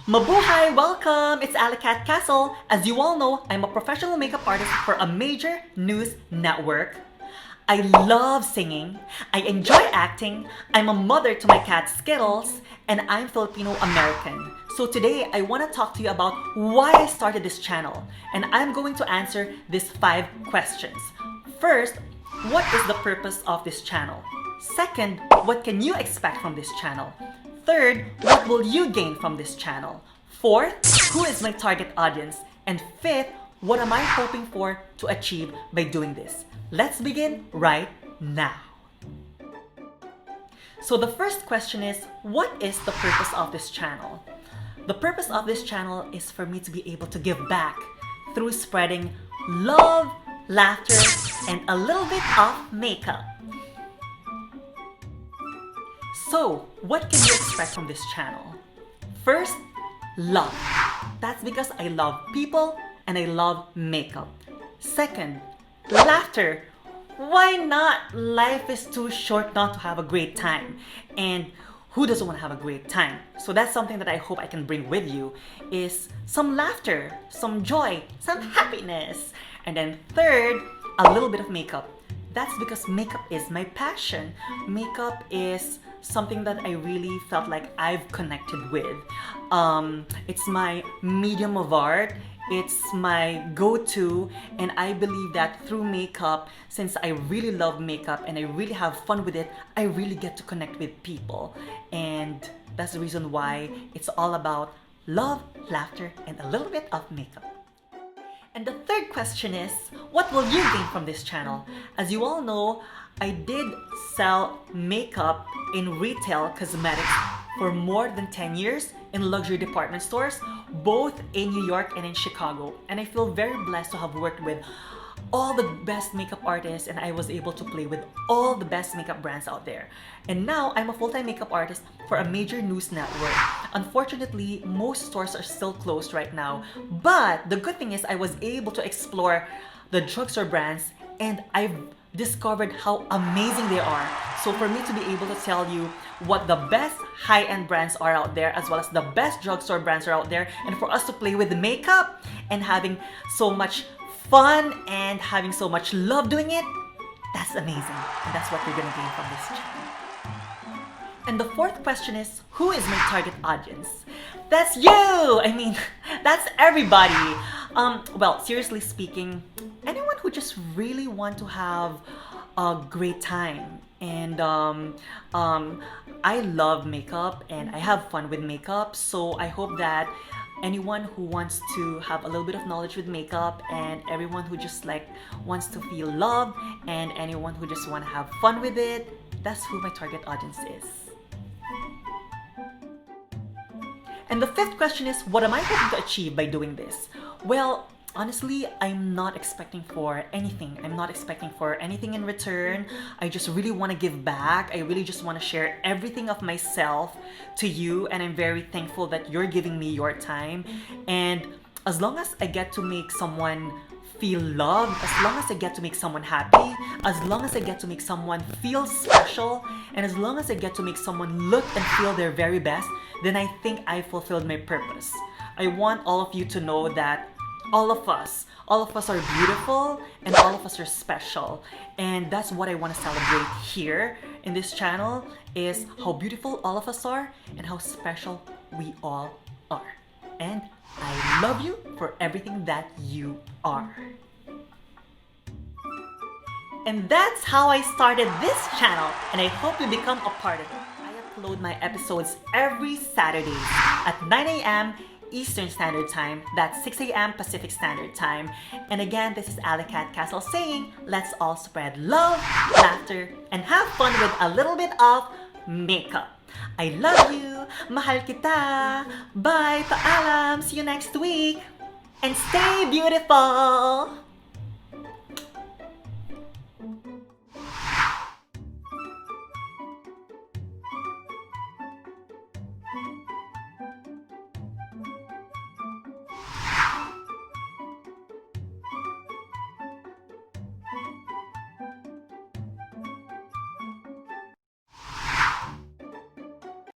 Mabuhay! Welcome! It's AllyCat Castle. As you all know, I'm a professional makeup artist for a major news network. I love singing, I enjoy acting, I'm a mother to my cat Skittles, and I'm Filipino American. So today, I want to talk to you about why I started this channel, and I'm going to answer these 5 questions. First, what is the purpose of this channel? Second, what can you expect from this channel? Third, what will you gain from this channel? Fourth, who is my target audience? And fifth, what am I hoping for to achieve by doing this? Let's begin right now. So the first question is, what is the purpose of this channel? The purpose of this channel is for me to be able to give back through spreading love, laughter, and a little bit of makeup. So, what can you expect from this channel? First, love. That's because I love people and I love makeup. Second, laughter. Why not? Life is too short not to have a great time. And who doesn't want to have a great time? So that's something that I hope I can bring with you is some laughter, some joy, some happiness. And then third, a little bit of makeup. That's because makeup is my passion. Makeup is something that I really felt like I've connected with. It's my medium of art. It's my go-to, and I believe that through makeup, since I really love makeup and I really have fun with it, I really get to connect with people. And that's the reason why it's all about love, laughter, and a little bit of makeup. And the third question is, what will you gain from this channel? As you all know, I did sell makeup in retail cosmetics for more than 10 years in luxury department stores, both in New York and in Chicago. And I feel very blessed to have worked with all the best makeup artists, and I was able to play with all the best makeup brands out there. And now I'm a full-time makeup artist for a major news network. Unfortunately, most stores are still closed right now, but the good thing is I was able to explore the drugstore brands, and I've discovered how amazing they are. So for me to be able to tell you what the best high-end brands are out there, as well as the best drugstore brands are out there, and for us to play with the makeup and having so much fun and having so much love doing it, that's amazing. And that's what you're gonna gain from this channel. And the fourth question is, who is my target audience? That's you! I mean, that's everybody. Well, seriously speaking, anyone who just really want to have a great time. And I love makeup and I have fun with makeup, so I hope that anyone who wants to have a little bit of knowledge with makeup, and everyone who just wants to feel love, and anyone who just want to have fun with it, that's who my target audience is. And the fifth question is, what am I hoping to achieve by doing this? Well, honestly, I'm not expecting for anything. I'm not expecting for anything in return. I just really want to give back. I really just want to share everything of myself to you, and I'm very thankful that you're giving me your time. And as long as I get to make someone feel loved, as long as I get to make someone happy, as long as I get to make someone feel special, and as long as I get to make someone look and feel their very best, then I think I fulfilled my purpose. I want all of you to know that all of us are beautiful, and all of us are special. And that's what I want to celebrate here in this channel, is how beautiful all of us are and how special we all are. And I love you for everything that you are. And that's how I started this channel, and I hope you become a part of it. I upload my episodes every Saturday at 9 a.m. Eastern Standard Time, that's 6 a.m. Pacific Standard Time. And again, this is AllyCat Castle saying, let's all spread love, laughter, and have fun with a little bit of makeup. I love you. Mahal kita. Bye. Paalam. See you next week. And stay beautiful.